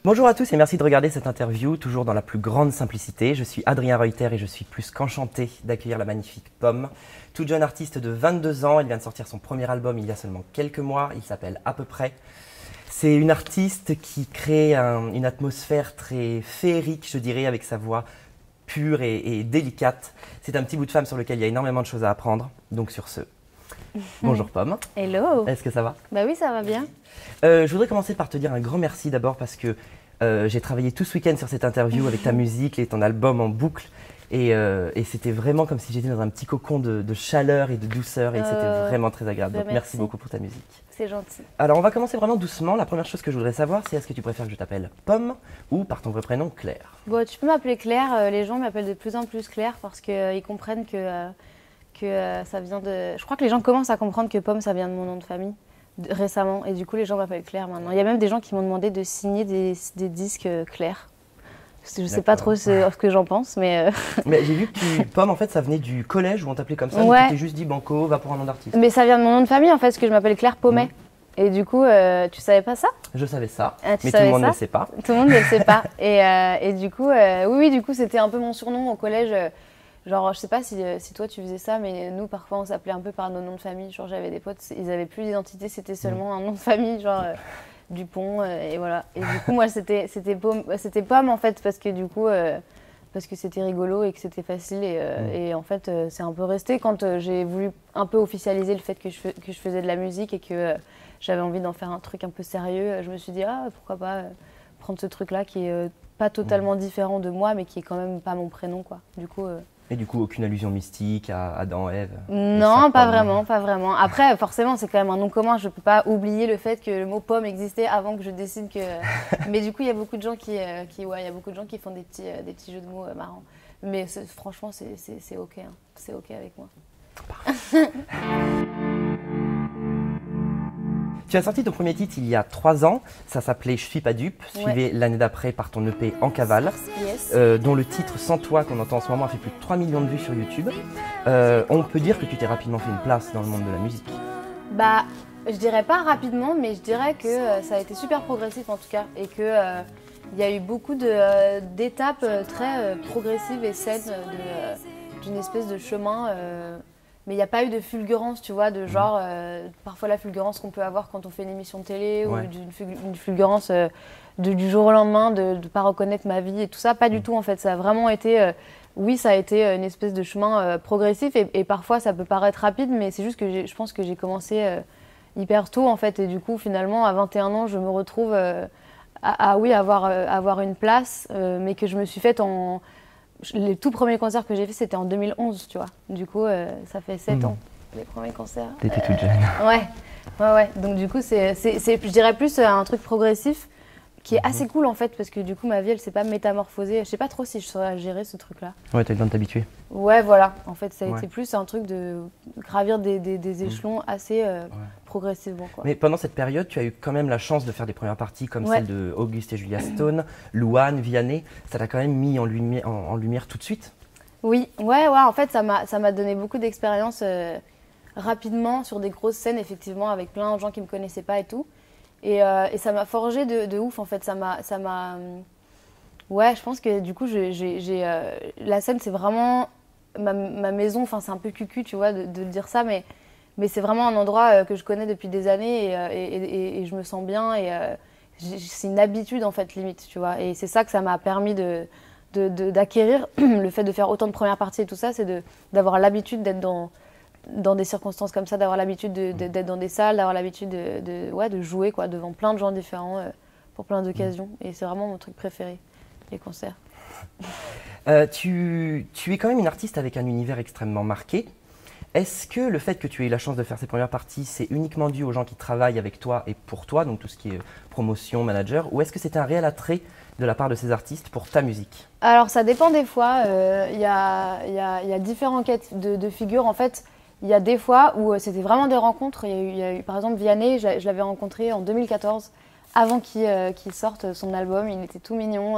Bonjour à tous et merci de regarder cette interview, toujours dans la plus grande simplicité. Je suis Adrien Reuter et je suis plus qu'enchanté d'accueillir la magnifique Pomme. Toute jeune artiste de 22 ans, elle vient de sortir son premier album il y a seulement quelques mois, il s'appelle À peu près. C'est une artiste qui crée une atmosphère très féerique, je dirais, avec sa voix pure et délicate. C'est un petit bout de femme sur lequel il y a énormément de choses à apprendre, donc sur ce... Bonjour Pomme. Hello. Est-ce que ça va? Bah oui, ça va bien. Je voudrais commencer par te dire un grand merci d'abord parce que j'ai travaillé tout ce week-end sur cette interview avec ta musique et ton album en boucle et c'était vraiment comme si j'étais dans un petit cocon de chaleur et de douceur et c'était vraiment très agréable. Donc merci beaucoup pour ta musique. C'est gentil. Alors on va commencer vraiment doucement. La première chose que je voudrais savoir, c'est est-ce que tu préfères que je t'appelle Pomme ou par ton vrai prénom Claire? Bon, tu peux m'appeler Claire. Les gens m'appellent de plus en plus Claire parce qu'ils comprennent que ça vient de... Je crois que les gens commencent à comprendre que Pomme, ça vient de mon nom de famille récemment. Et du coup, les gens m'appellent Claire maintenant. Il y a même des gens qui m'ont demandé de signer des disques Claire. Je sais pas trop ce que j'en pense, mais... Mais j'ai vu que Pomme, en fait, ça venait du collège où on t'appelait comme ça. Ouais. Et tu t'es juste dit banco, va pour un nom d'artiste. Mais ça vient de mon nom de famille, en fait, parce que je m'appelle Claire Pommet. Et du coup, tu savais pas ça? Je savais ça, Ah, mais tout le monde ne le sait pas. Tout le monde ne le sait pas. Et du coup, oui, du coup, c'était un peu mon surnom au collège. Genre, je sais pas si toi tu faisais ça, mais nous parfois on s'appelait un peu par nos noms de famille. Genre, j'avais des potes, ils avaient plus d'identité, c'était seulement un nom de famille, genre Dupont, et voilà. Et du coup, moi c'était Pomme en fait, parce que du coup, parce que c'était rigolo et que c'était facile. Et en fait, c'est un peu resté quand j'ai voulu un peu officialiser le fait que je faisais de la musique et que j'avais envie d'en faire un truc un peu sérieux. Je me suis dit, ah, pourquoi pas prendre ce truc-là qui est pas totalement différent de moi, mais qui est quand même pas mon prénom, quoi. Du coup. Et du coup, aucune allusion mystique à Adam, Ève? Non, pas vraiment, pas vraiment. Après, forcément, c'est quand même un nom commun. Je peux pas oublier le fait que le mot pomme existait avant que je décide que. Mais du coup, il y a beaucoup de gens il y a beaucoup de gens qui font des petits jeux de mots marrants. Mais franchement, c'est ok. Hein. C'est ok avec moi. Tu as sorti ton premier titre il y a 3 ans, ça s'appelait Je suis pas dupe, suivi l'année d'après par ton EP En cavale, dont le titre Sans toi qu'on entend en ce moment a fait plus de 3 millions de vues sur YouTube. On peut dire que tu t'es rapidement fait une place dans le monde de la musique. Bah, je dirais pas rapidement, mais je dirais que ça a été super progressif en tout cas, et que il y a eu beaucoup d'étapes très progressives et saines d'une espèce de chemin. Mais il n'y a pas eu de fulgurance, tu vois, de genre, parfois la fulgurance qu'on peut avoir quand on fait une émission de télé, ou une fulgurance du jour au lendemain, de ne pas reconnaître ma vie et tout ça. Pas du tout, en fait. Ça a vraiment été, oui, ça a été une espèce de chemin progressif et parfois ça peut paraître rapide, mais c'est juste que je pense que j'ai commencé hyper tôt, en fait. Et du coup, finalement, à 21 ans, je me retrouve avoir une place, mais que je me suis faite les tout premiers concerts que j'ai fait, c'était en 2011, tu vois. Du coup, ça fait 7 ans, les premiers concerts. T'étais toute jeune. Ouais. Donc du coup, je dirais plus un truc progressif qui est assez cool en fait, parce que du coup, ma vie, elle s'est pas métamorphosée. Je sais pas trop si je saurais gérer ce truc-là. Ouais, t'as eu le temps de t'habituer. Ouais, voilà. En fait, ça a été plus un truc de gravir des échelons assez progressivement, quoi. Mais pendant cette période, tu as eu quand même la chance de faire des premières parties comme celle de Auguste et Julia Stone, Louane, Vianney. Ça t'a quand même mis en lumière tout de suite? Oui, ouais. En fait, ça m'a donné beaucoup d'expérience rapidement sur des grosses scènes, effectivement, avec plein de gens qui me connaissaient pas et tout. Et ça m'a forgé de ouf, en fait. Ça m'a... Ouais, je pense que du coup, la scène, c'est vraiment ma maison. Enfin, c'est un peu cucu, tu vois, de dire ça, mais c'est vraiment un endroit que je connais depuis des années et je me sens bien. Et c'est une habitude, en fait, limite, tu vois. Et c'est ça que ça m'a permis d'acquérir. Le fait de faire autant de premières parties et tout ça, c'est d'avoir l'habitude d'être dans des circonstances comme ça, d'avoir l'habitude d'être dans des salles, d'avoir l'habitude de jouer, quoi, devant plein de gens différents pour plein d'occasions. Et c'est vraiment mon truc préféré, les concerts. Tu es quand même une artiste avec un univers extrêmement marqué. Est-ce que le fait que tu aies eu la chance de faire ces premières parties, c'est uniquement dû aux gens qui travaillent avec toi et pour toi, donc tout ce qui est promotion, manager, ou est-ce que c'est un réel attrait de la part de ces artistes pour ta musique? Alors ça dépend des fois, il y a différents cas de figures. En fait, il y a des fois où c'était vraiment des rencontres. Il y a eu par exemple Vianney, je l'avais rencontré en 2014, avant qu'il sorte son album. Il était tout mignon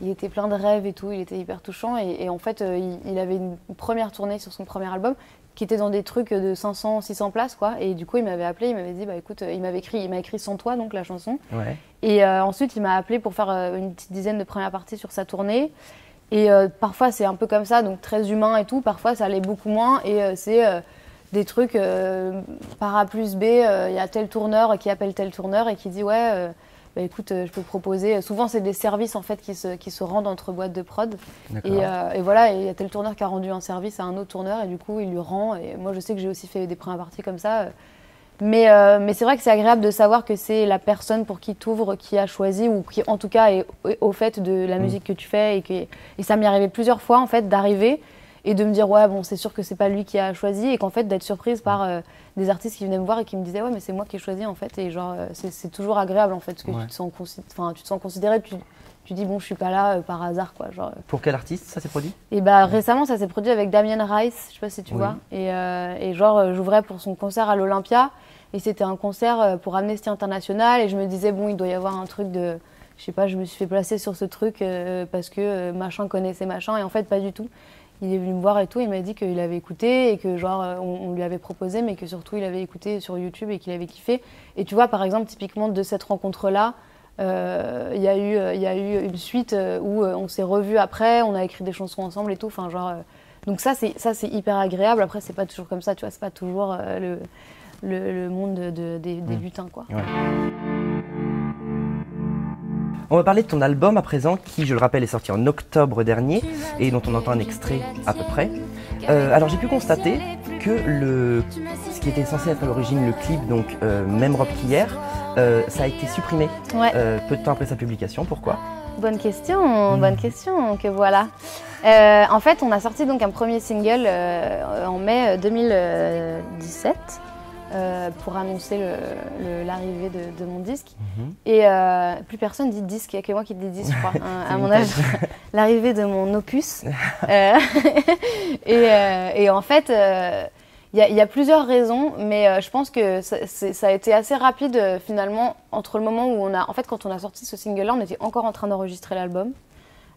il était plein de rêves et tout, il était hyper touchant. Et en fait, il avait une première tournée sur son premier album qui était dans des trucs de 500, 600 places, quoi. Et du coup, il m'avait appelé, il m'avait dit, bah écoute, il m'a écrit Sans toi, donc la chanson. Ouais. Et ensuite, il m'a appelé pour faire une petite dizaine de premières parties sur sa tournée. Et parfois, c'est un peu comme ça, donc très humain et tout. Parfois, ça allait beaucoup moins. Et c'est des trucs par A plus B. Il y a tel tourneur qui appelle tel tourneur et qui dit, ouais, bah, écoute, je peux proposer. Souvent, c'est des services en fait qui se rendent entre boîtes de prod. Et voilà, il y a tel tourneur qui a rendu un service à un autre tourneur et du coup, il lui rend. Et moi, je sais que j'ai aussi fait des premières parties comme ça. Mais c'est vrai que c'est agréable de savoir que c'est la personne pour qui tu ouvres qui a choisi ou qui, en tout cas, est au fait de la musique que tu fais. Et ça m'est arrivé plusieurs fois, en fait, d'arriver et de me dire, ouais, bon, c'est sûr que c'est pas lui qui a choisi. Et qu'en fait, d'être surprise par des artistes qui venaient me voir et qui me disaient, ouais, mais c'est moi qui ai choisi, en fait. Et genre, c'est toujours agréable, en fait, parce que tu te sens considéré. Tu dis, bon, je suis pas là par hasard, quoi. Genre, Pour quel artiste ça s'est produit? Et bah, récemment, ça s'est produit avec Damien Rice, je sais pas si tu vois. Et genre, j'ouvrais pour son concert à l'Olympia. Et c'était un concert pour Amnesty International. Et je me disais, bon, il doit y avoir un truc de... Je sais pas, je me suis fait placer sur ce truc parce que machin connaissait machin. Et en fait, pas du tout. Il est venu me voir et tout. Il m'a dit qu'il avait écouté et que genre, on lui avait proposé, mais que surtout, il avait écouté sur YouTube et qu'il avait kiffé. Et tu vois, par exemple, typiquement de cette rencontre-là, il y a eu une suite où on s'est revus après, on a écrit des chansons ensemble et tout. Enfin, genre, donc ça, c'est hyper agréable. Après, c'est pas toujours comme ça, tu vois. C'est pas toujours le monde des lutins, quoi. Ouais. On va parler de ton album à présent, qui, je le rappelle, est sorti en octobre dernier et dont on entend un extrait à peu près. Alors j'ai pu constater que ce qui était censé être à l'origine le clip, donc Même robe qu'hier, ça a été supprimé peu de temps après sa publication. Pourquoi? Bonne question, que voilà. En fait, on a sorti donc un premier single en mai 2017. Pour annoncer l'arrivée de mon disque. Et plus personne dit disque, il n'y a que moi qui dis disque, je crois, à mon âge. L'arrivée de mon opus. Et en fait, il y a plusieurs raisons, mais je pense que ça a été assez rapide finalement entre le moment où en fait, quand on a sorti ce single-là, on était encore en train d'enregistrer l'album.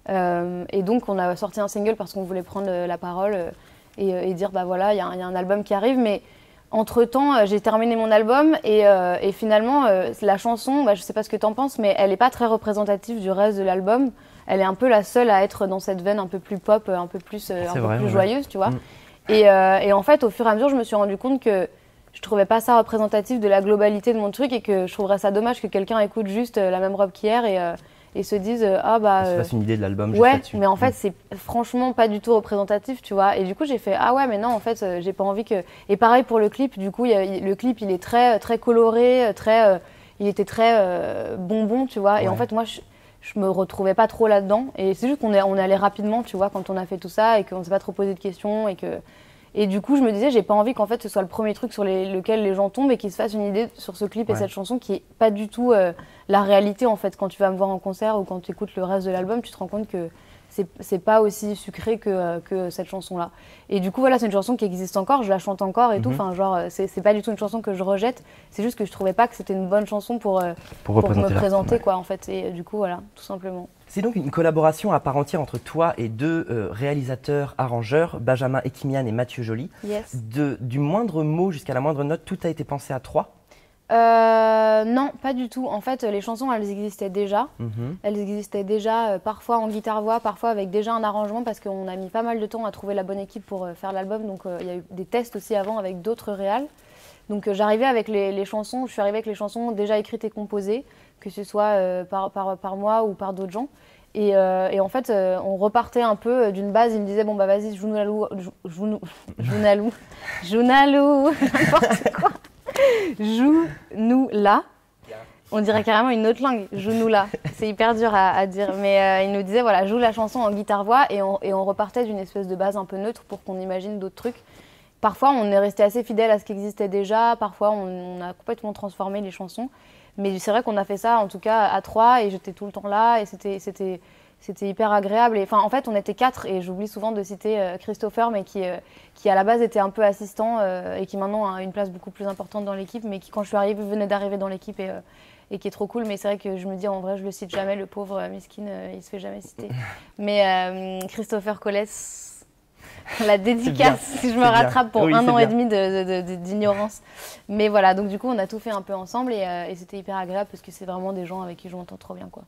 Et donc, on a sorti un single parce qu'on voulait prendre la parole et dire, bah voilà, il y a un album qui arrive, mais entre-temps, j'ai terminé mon album et finalement, la chanson, bah, je sais pas ce que t'en penses, mais elle est pas très représentative du reste de l'album. Elle est un peu la seule à être dans cette veine un peu plus pop, un peu plus joyeuse, tu vois. Et en fait, au fur et à mesure, je me suis rendu compte que je trouvais pas ça représentatif de la globalité de mon truc et que je trouverais ça dommage que quelqu'un écoute juste La même robe qu'hier et se disent ah bah se fasse une idée de l'album ouais juste mais en fait c'est franchement pas du tout représentatif, tu vois. Et du coup j'ai fait ah ouais mais non en fait j'ai pas envie que. Et pareil pour le clip, du coup le clip il est très très coloré, il était très bonbon, tu vois. Et en fait moi je me retrouvais pas trop là-dedans et c'est juste qu'on est allé rapidement, tu vois, quand on a fait tout ça et qu'on s'est pas trop posé de questions et du coup, je me disais, j'ai pas envie qu'en fait ce soit le premier truc sur lequel les gens tombent et qu'ils se fassent une idée sur ce clip et cette chanson qui est pas du tout la réalité en fait. Quand tu vas me voir en concert ou quand tu écoutes le reste de l'album, tu te rends compte que c'est pas aussi sucré que cette chanson-là. Et du coup, voilà, c'est une chanson qui existe encore, je la chante encore et tout. Enfin, genre, c'est pas du tout une chanson que je rejette. C'est juste que je trouvais pas que c'était une bonne chanson pour me présenter, quoi, en fait. Et du coup, voilà, tout simplement. C'est donc une collaboration à part entière entre toi et deux réalisateurs, arrangeurs, Benjamin Ekimian et Mathieu Joly. Yes. Du moindre mot jusqu'à la moindre note, tout a été pensé à trois? Non, pas du tout. En fait, les chansons, elles existaient déjà. Elles existaient déjà, parfois en guitare-voix, parfois avec déjà un arrangement, parce qu'on a mis pas mal de temps à trouver la bonne équipe pour faire l'album. Donc, il y a eu des tests aussi avant avec d'autres réals. Donc, j'arrivais avec les chansons, je suis arrivée avec les chansons déjà écrites et composées, que ce soit par moi ou par d'autres gens. Et en fait, on repartait un peu d'une base. Il me disait, bon, bah vas-y, joue-nous, n'importe quoi. Joue-nous là. On dirait carrément une autre langue. Joue-nous là. C'est hyper dur à dire. Mais il nous disait, voilà, joue la chanson en guitare-voix et on repartait d'une espèce de base un peu neutre pour qu'on imagine d'autres trucs. Parfois, on est resté assez fidèle à ce qui existait déjà. Parfois, on a complètement transformé les chansons. Mais c'est vrai qu'on a fait ça, en tout cas, à trois. Et j'étais tout le temps là. Et c'était hyper agréable. Et, en fait, on était 4 et j'oublie souvent de citer Christopher, mais qui à la base était un peu assistant et qui maintenant a une place beaucoup plus importante dans l'équipe, mais qui quand je suis arrivée, venait d'arriver dans l'équipe et qui est trop cool. Mais c'est vrai que je me dis, en vrai, je le cite jamais, le pauvre Miskin, il se fait jamais citer. Mais Christopher Colès, la dédicace, si je me rattrape pour 1 an et demi d'ignorance. Mais voilà, donc du coup, on a tout fait un peu ensemble et c'était hyper agréable parce que c'est vraiment des gens avec qui je m'entends trop bien, quoi.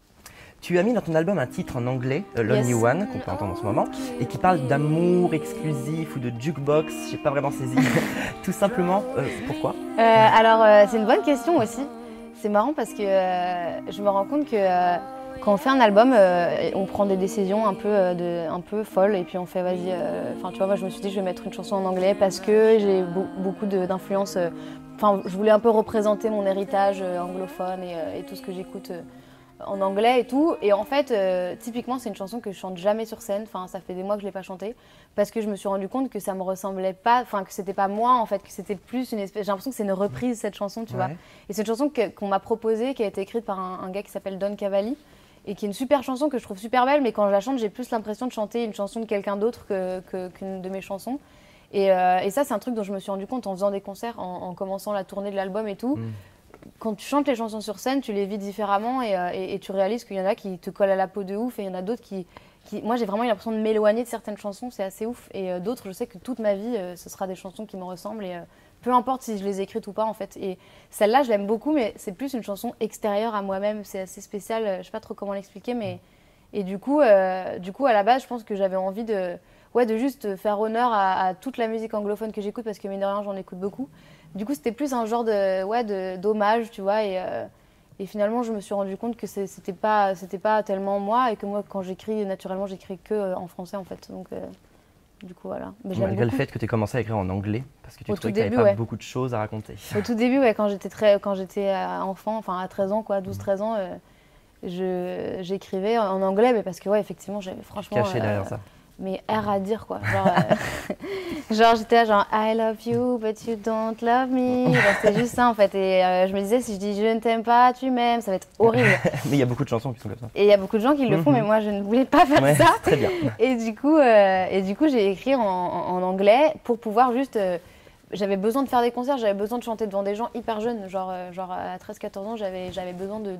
Tu as mis dans ton album un titre en anglais, Lonely One, qu'on peut entendre en ce moment, et qui parle d'amour exclusif ou de jukebox, je n'ai pas vraiment saisi. Tout simplement, pourquoi Alors, c'est une bonne question aussi. C'est marrant parce que je me rends compte que quand on fait un album, on prend des décisions un peu folles et puis on fait vas-y. Tu vois, moi je me suis dit je vais mettre une chanson en anglais parce que j'ai beaucoup d'influence. Je voulais un peu représenter mon héritage anglophone et tout ce que j'écoute en anglais et tout. Et en fait, typiquement, c'est une chanson que je chante jamais sur scène. Enfin, ça fait des mois que je l'ai pas chantée parce que je me suis rendu compte que ça me ressemblait pas. Enfin, que c'était pas moi en fait, que c'était plus une espèce. J'ai l'impression que c'est une reprise cette chanson, tu vois. Et c'est une chanson qu'on m'a proposée, qui a été écrite par un gars qui s'appelle Don Cavalli et qui est une super chanson que je trouve super belle. Mais quand je la chante, j'ai plus l'impression de chanter une chanson de quelqu'un d'autre qu'une de mes chansons. Et ça, c'est un truc dont je me suis rendu compte en faisant des concerts, en commençant la tournée de l'album et tout. Quand tu chantes les chansons sur scène, tu les vis différemment et tu réalises qu'il y en a qui te collent à la peau de ouf et il y en a d'autres qui... Moi, j'ai vraiment eu l'impression de m'éloigner de certaines chansons, c'est assez ouf. Et d'autres, je sais que toute ma vie, ce sera des chansons qui me ressemblent et peu importe si je les ai écrites ou pas, en fait. Et celle-là, je l'aime beaucoup, mais c'est plus une chanson extérieure à moi-même. C'est assez spécial, je sais pas trop comment l'expliquer, mais... Et du coup, à la base, je pense que j'avais envie de juste faire honneur à toute la musique anglophone que j'écoute parce que, mine de rien, j'en écoute beaucoup. Du coup, c'était plus un genre d'hommage, tu vois. Et finalement, je me suis rendu compte que c'était pas tellement moi et que moi, quand j'écris, naturellement, j'écris que en français, en fait. Donc, du coup, voilà. Mais malgré le fait que tu aies commencé à écrire en anglais, parce que tu trouvais que tu n'avais pas beaucoup de choses à raconter. Au tout début, quand j'étais enfant, enfin à 13 ans, 12-13 ans, j'écrivais en anglais, mais parce que, effectivement, j'avais franchement... Caché derrière ça. Mais R à dire, quoi. Genre j'étais là, genre I love you, but you don't love me. C'était juste ça, en fait. Et je me disais, si je dis je ne t'aime pas, tu m'aimes, ça va être horrible. Mais il y a beaucoup de chansons qui sont comme ça. Et il y a beaucoup de gens qui le font, mais moi, je ne voulais pas faire ça. Très bien. Et du coup, j'ai écrit en anglais pour pouvoir juste... j'avais besoin de faire des concerts, j'avais besoin de chanter devant des gens hyper jeunes. Genre à 13-14 ans, j'avais besoin de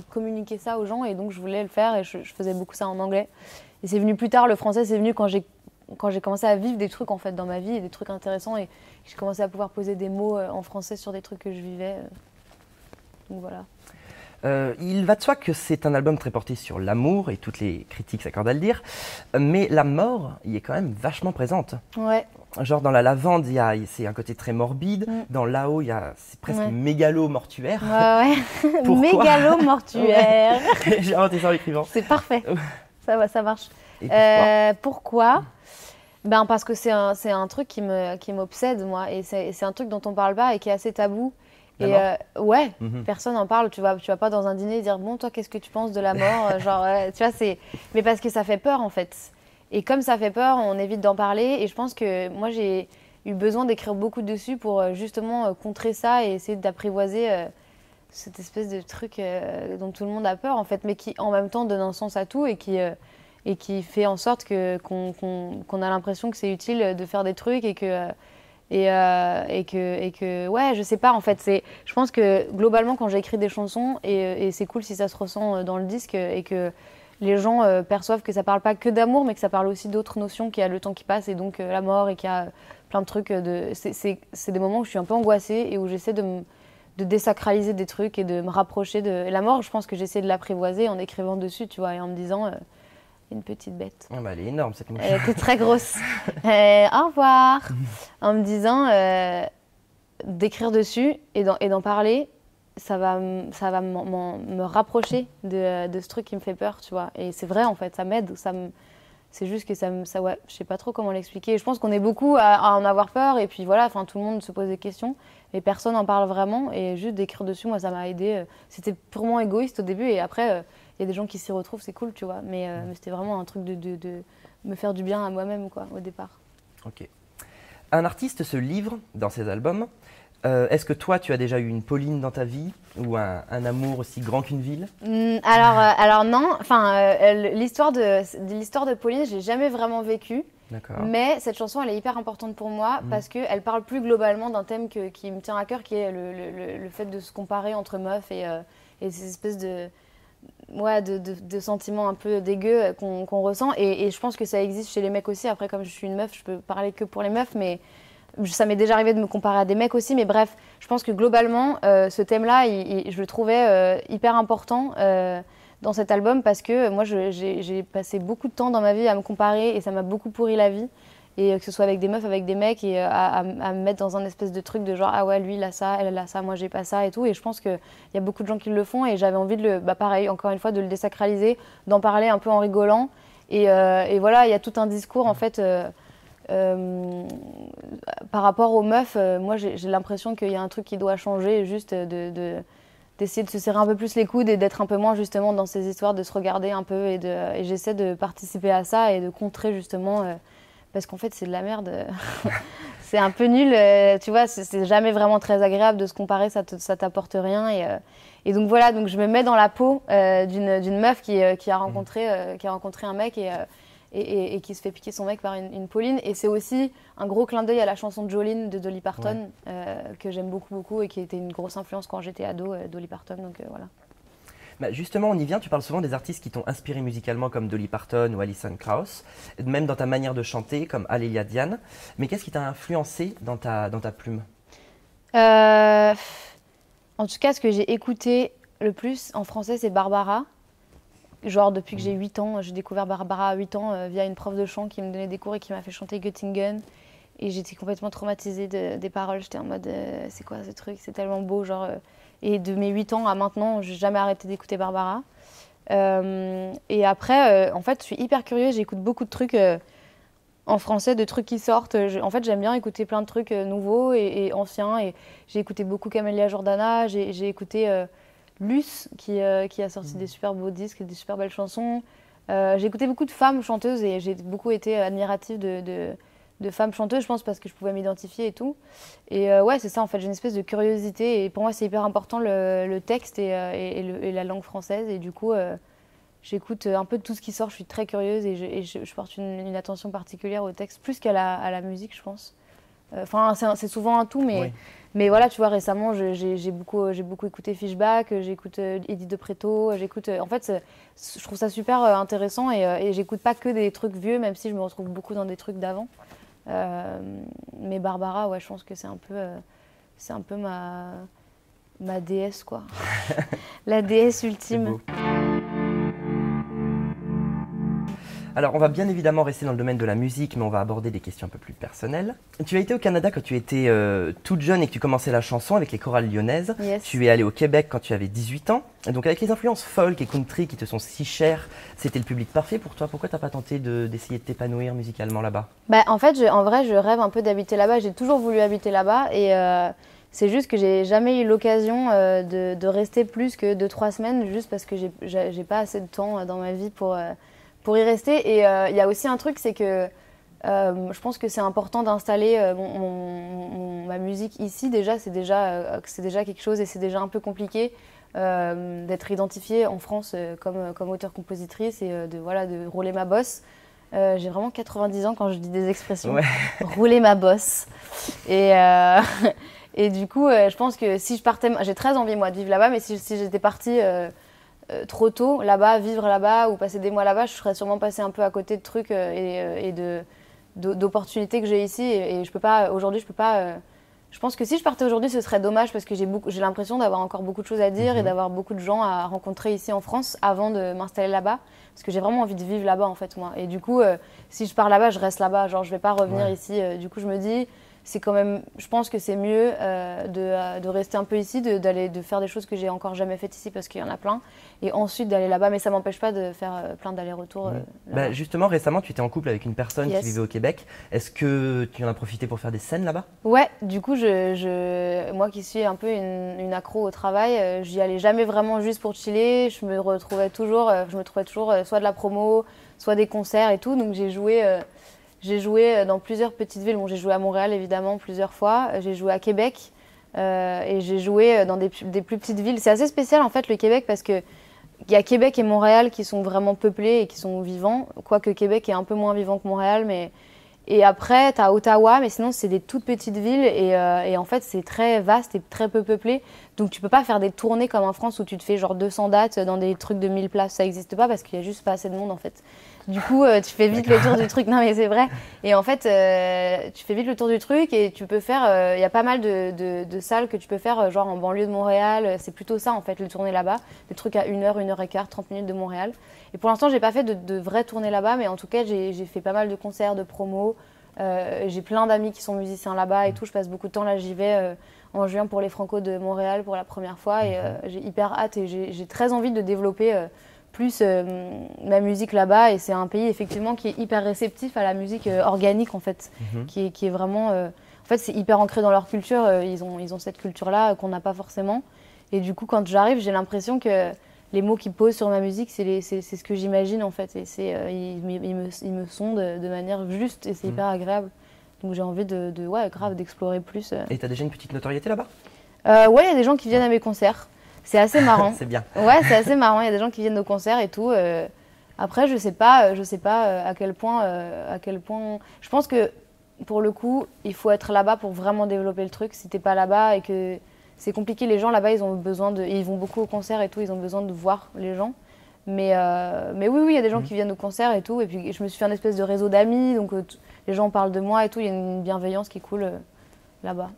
communiquer ça aux gens. Et donc, je voulais le faire et je faisais beaucoup ça en anglais. Et c'est venu plus tard, le français, c'est venu quand j'ai commencé à vivre des trucs en fait dans ma vie, et des trucs intéressants, et j'ai commencé à pouvoir poser des mots en français sur des trucs que je vivais. Donc voilà. Il va de soi que c'est un album très porté sur l'amour, et toutes les critiques s'accordent à le dire, mais la mort y est quand même vachement présente. Ouais. Genre dans La Lavande, c'est un côté très morbide, dans Là-haut, c'est presque mégalo-mortuaire. Ouais. Mégalo-mortuaire. J'ai inventé ça en l'écrivant. C'est parfait. Ça marche. Et pourquoi parce que c'est un truc qui m'obsède, moi, et c'est un truc dont on parle pas et qui est assez tabou. Et personne n'en parle. Tu vas pas dans un dîner et dire bon, toi, qu'est-ce que tu penses de la mort? Genre, tu vois, mais parce que ça fait peur, en fait. Et comme ça fait peur, on évite d'en parler. Et je pense que moi, j'ai eu besoin d'écrire beaucoup dessus pour justement contrer ça et essayer d'apprivoiser cette espèce de truc dont tout le monde a peur, en fait, mais qui en même temps donne un sens à tout et qui fait en sorte qu'on a l'impression que c'est utile de faire des trucs et que je sais pas, en fait, je pense que globalement quand j'écris des chansons, et c'est cool si ça se ressent dans le disque et que les gens perçoivent que ça parle pas que d'amour, mais que ça parle aussi d'autres notions, qu'il y a le temps qui passe et donc la mort, et qu'il y a plein de trucs. C'est des moments où je suis un peu angoissée et où j'essaie de désacraliser des trucs et de me rapprocher de la mort. Je pense que j'essaie de l'apprivoiser en écrivant dessus, tu vois, et en me disant une petite bête. Elle est énorme, cette mouche. Elle était très grosse. Au revoir. En me disant d'écrire dessus et d'en parler, ça va me rapprocher de ce truc qui me fait peur, tu vois. Et c'est vrai, en fait, ça m'aide. C'est juste que je sais pas trop comment l'expliquer. Je pense qu'on est beaucoup à en avoir peur, et puis voilà, tout le monde se pose des questions, mais personne n'en parle vraiment. Et juste d'écrire dessus, moi, ça m'a aidé. C'était purement égoïste au début, et après, il y a des gens qui s'y retrouvent, c'est cool, tu vois. Mais c'était vraiment un truc de me faire du bien à moi-même, quoi, au départ. Ok. Un artiste se livre dans ses albums Est-ce que toi, tu as déjà eu une Pauline dans ta vie ou un amour aussi grand qu'une ville? Alors non, enfin, l'histoire de Pauline, je l'ai jamais vraiment vécue. D'accord. Mais cette chanson, elle est hyper importante pour moi parce qu'elle parle plus globalement d'un thème qui me tient à cœur, qui est le fait de se comparer entre meufs et ces espèces de sentiments un peu dégueux qu'on ressent. Et je pense que ça existe chez les mecs aussi. Après, comme je suis une meuf, je peux parler que pour les meufs, mais ça m'est déjà arrivé de me comparer à des mecs aussi. Mais bref, je pense que globalement, ce thème-là, je le trouvais hyper important dans cet album parce que moi, j'ai passé beaucoup de temps dans ma vie à me comparer et ça m'a beaucoup pourri la vie. Et que ce soit avec des meufs, avec des mecs, et à me mettre dans un espèce de truc de genre, ah ouais, lui il a ça, elle a ça, moi j'ai pas ça et tout. Et je pense qu'il y a beaucoup de gens qui le font et j'avais envie pareil, encore une fois, de le désacraliser, d'en parler un peu en rigolant. Et voilà, il y a tout un discours en fait par rapport aux meufs. Moi j'ai l'impression qu'il y a un truc qui doit changer, juste d'essayer de se serrer un peu plus les coudes et d'être un peu moins justement dans ces histoires de se regarder un peu. Et j'essaie de participer à ça et de contrer justement... parce qu'en fait, c'est de la merde. C'est un peu nul. Tu vois, c'est jamais vraiment très agréable de se comparer, ça t'apporte rien. Et donc voilà, donc je me mets dans la peau d'une meuf qui a rencontré un mec et qui se fait piquer son mec par une Pauline. Et c'est aussi un gros clin d'œil à la chanson de Jolene de Dolly Parton, que j'aime beaucoup, beaucoup et qui était une grosse influence quand j'étais ado, Dolly Parton. Donc voilà. Bah justement, on y vient, tu parles souvent des artistes qui t'ont inspiré musicalement comme Dolly Parton ou Alison Krauss, même dans ta manière de chanter comme Alélia Diane. Mais qu'est-ce qui t'a influencé dans ta plume? En tout cas, ce que j'ai écouté le plus en français, c'est Barbara. Genre depuis que j'ai 8 ans, j'ai découvert Barbara à 8 ans via une prof de chant qui me donnait des cours et qui m'a fait chanter Göttingen. Et j'étais complètement traumatisée des paroles. J'étais en mode, c'est quoi ce truc? C'est tellement beau, genre... Et de mes 8 ans à maintenant, je n'ai jamais arrêté d'écouter Barbara. Et après, en fait, je suis hyper curieuse. J'écoute beaucoup de trucs en français, de trucs qui sortent. En fait, j'aime bien écouter plein de trucs nouveaux et anciens. Et j'ai écouté beaucoup Camélia Jordana. J'ai écouté Luce, qui a sorti des super beaux disques, des super belles chansons. J'ai écouté beaucoup de femmes chanteuses et j'ai beaucoup été admirative de femmes chanteuses, je pense, parce que je pouvais m'identifier et tout. Et ouais, c'est ça, en fait, j'ai une espèce de curiosité. Et pour moi, c'est hyper important le texte et la langue française. Et du coup, j'écoute un peu de tout ce qui sort. Je suis très curieuse et je porte une attention particulière au texte, plus qu'à la musique, je pense. Enfin, c'est souvent un tout, mais voilà, tu vois, récemment, j'ai beaucoup écouté Fishback, j'écoute Edith de Pretto, en fait, je trouve ça super intéressant et j'écoute pas que des trucs vieux, même si je me retrouve beaucoup dans des trucs d'avant. Mais Barbara, ouais, je pense que c'est un peu ma déesse, quoi. La déesse ultime. Alors, on va bien évidemment rester dans le domaine de la musique, mais on va aborder des questions un peu plus personnelles. Tu as été au Canada quand tu étais toute jeune et que tu commençais la chanson avec les chorales lyonnaises. Yes. Tu es allée au Québec quand tu avais 18 ans. Et donc, avec les influences folk et country qui te sont si chères, c'était le public parfait pour toi. Pourquoi tu n'as pas tenté d'essayer de t'épanouir musicalement là-bas? Bah, en fait, en vrai, je rêve un peu d'habiter là-bas. J'ai toujours voulu habiter là-bas et c'est juste que j'ai jamais eu l'occasion de rester plus que 2-3 semaines, juste parce que j'ai pas assez de temps dans ma vie pour y rester. Et il y a aussi un truc, c'est que je pense que c'est important d'installer ma musique ici. Déjà, c'est déjà quelque chose et c'est déjà un peu compliqué d'être identifiée en France comme auteure-compositrice et de rouler ma bosse. J'ai vraiment 90 ans quand je dis des expressions. Ouais. Rouler ma bosse. Et du coup, je pense que si je partais... J'ai très envie, moi, de vivre là-bas, mais si j'étais partie trop tôt là-bas, vivre là-bas ou passer des mois là-bas, je serais sûrement passée un peu à côté de trucs et d'opportunités que j'ai ici. Et je peux pas... Aujourd'hui, je peux pas... Je pense que si je partais aujourd'hui, ce serait dommage parce que j'ai l'impression d'avoir encore beaucoup de choses à dire et d'avoir beaucoup de gens à rencontrer ici en France avant de m'installer là-bas. Parce que j'ai vraiment envie de vivre là-bas, en fait, moi. Et du coup, si je pars là-bas, je reste là-bas. Genre, je vais pas revenir ici. Du coup, je me dis, c'est quand même... Je pense que c'est mieux de rester un peu ici, de faire des choses que j'ai encore jamais faites ici parce qu'il y en a plein. Et ensuite d'aller là-bas. Mais ça m'empêche pas de faire plein d'allers-retours. Bah, justement, récemment, tu étais en couple avec une personne Yes. qui vivait au Québec. Est-ce que tu en as profité pour faire des scènes là-bas? Ouais, du coup, moi qui suis un peu une accro au travail, j'y allais jamais vraiment juste pour chiller. Je me trouvais toujours soit de la promo, soit des concerts et tout. Donc j'ai joué dans plusieurs petites villes. Bon, j'ai joué à Montréal évidemment plusieurs fois. J'ai joué à Québec Et j'ai joué dans des plus petites villes. C'est assez spécial en fait le Québec parce que il y a Québec et Montréal qui sont vraiment peuplés et qui sont vivants, quoique Québec est un peu moins vivant que Montréal. Et après, tu as Ottawa, mais sinon, c'est des toutes petites villes et en fait, c'est très vaste et très peu peuplé. Donc, tu peux pas faire des tournées comme en France où tu te fais genre 200 dates dans des trucs de 1000 places. Ça n'existe pas parce qu'il y a juste pas assez de monde en fait. Du coup, tu fais vite le tour du truc. Non, mais c'est vrai. Et en fait, tu fais vite le tour du truc et tu peux faire. Il y a pas mal de salles que tu peux faire, genre en banlieue de Montréal. C'est plutôt ça en fait, les tournées là-bas. Des trucs à 1 heure et quart, 30 minutes de Montréal. Et pour l'instant, j'ai pas fait de vraies tournées là-bas, mais en tout cas, j'ai fait pas mal de concerts, de promos. J'ai plein d'amis qui sont musiciens là-bas et tout. Je passe beaucoup de temps là. J'y vais en juin pour les Franco de Montréal pour la première fois et j'ai hyper hâte et j'ai très envie de développer plus ma musique là-bas. Et c'est un pays effectivement qui est hyper réceptif à la musique organique en fait, qui est vraiment. En fait, c'est hyper ancré dans leur culture. Ils ont cette culture-là qu'on n'a pas forcément. Et du coup, quand j'arrive, j'ai l'impression que les mots qu'ils posent sur ma musique, c'est ce que j'imagine en fait. Et ils me sondent de manière juste et c'est hyper agréable. Donc j'ai envie grave d'explorer plus. Et tu as déjà une petite notoriété là-bas? Ouais, il y a des gens qui viennent à mes concerts. C'est assez marrant. C'est bien. Ouais, c'est assez marrant. Il y a des gens qui viennent aux concerts et tout. Après, je sais pas à quel point. Je pense que pour le coup, il faut être là-bas pour vraiment développer le truc. Si t'es pas là-bas et que c'est compliqué, les gens là-bas, ils ont besoin ils vont beaucoup au concert et tout, ils ont besoin de voir les gens. Mais oui, il y a des gens qui viennent au concert et tout. Et puis je me suis fait un espèce de réseau d'amis, donc les gens parlent de moi et tout. Il y a une bienveillance qui coule là-bas.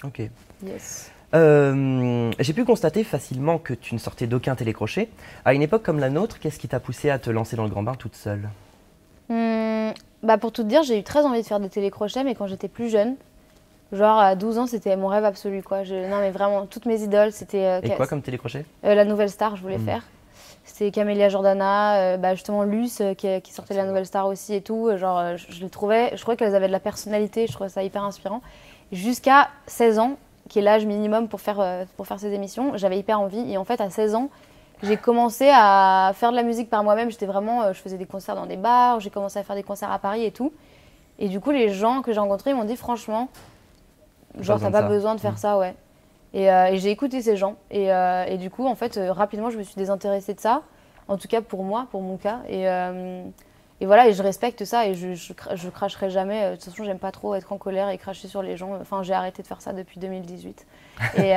Ok. Yes. J'ai pu constater facilement que tu ne sortais d'aucun télécrochet. À une époque comme la nôtre, qu'est-ce qui t'a poussé à te lancer dans le grand bain toute seule? Pour tout te dire, j'ai eu très envie de faire des télécrochets, mais quand j'étais plus jeune. Genre à 12 ans, c'était mon rêve absolu quoi. Non mais vraiment, toutes mes idoles, c'était... Et quoi comme télécrochet? La Nouvelle Star, je voulais faire. C'était Camélia Jordana, justement Luce qui sortait de la Nouvelle Star aussi et tout. Genre, je trouvais qu'elles avaient de la personnalité, je trouvais ça hyper inspirant. Jusqu'à 16 ans, qui est l'âge minimum pour faire ces émissions, j'avais hyper envie. Et en fait, à 16 ans, j'ai commencé à faire de la musique par moi-même. J'étais vraiment, je faisais des concerts dans des bars, j'ai commencé à faire des concerts à Paris et tout. Et du coup, les gens que j'ai rencontrés m'ont dit franchement, genre t'as pas besoin de faire ça, ouais. Et j'ai écouté ces gens. Et du coup, en fait, rapidement, je me suis désintéressée de ça. En tout cas pour moi, pour mon cas. Et voilà, et je respecte ça et je cracherai jamais. De toute façon, j'aime pas trop être en colère et cracher sur les gens. Enfin, j'ai arrêté de faire ça depuis 2018. Et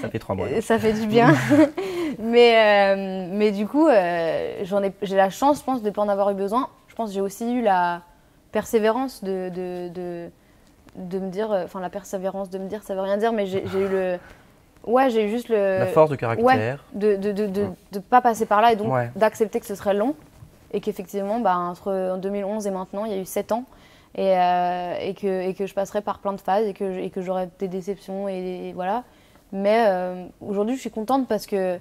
ça fait 3 mois. Ça fait du bien. mais du coup, j'ai la chance, je pense, de ne pas en avoir eu besoin. Je pense que j'ai aussi eu la persévérance de me dire, la persévérance de me dire, ça veut rien dire, mais j'ai eu juste la force de caractère. Ouais, de pas passer par là et donc d'accepter que ce serait long et qu'effectivement, entre 2011 et maintenant, il y a eu 7 ans et que je passerai par plein de phases et que j'aurai des déceptions et voilà. Mais aujourd'hui, je suis contente parce que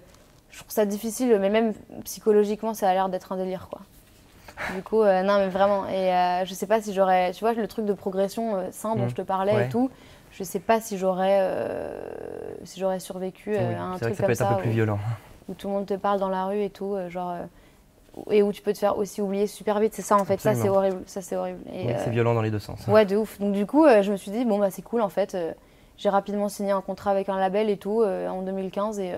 je trouve ça difficile, mais même psychologiquement, ça a l'air d'être un délire, quoi. Du coup, non, mais vraiment. Et je sais pas si j'aurais, tu vois, le truc de progression sain dont je te parlais et tout, je sais pas si j'aurais survécu à un truc comme ça. C'est vrai que ça peut être un peu plus violent. Où tout le monde te parle dans la rue et tout, et où tu peux te faire aussi oublier super vite. C'est ça, en fait. Absolument. Ça, c'est horrible. Ça, c'est horrible. Et, oui, c'est violent dans les deux sens. Ouais, de ouf. Donc, du coup, je me suis dit, bon, c'est cool, en fait. J'ai rapidement signé un contrat avec un label et tout en 2015 et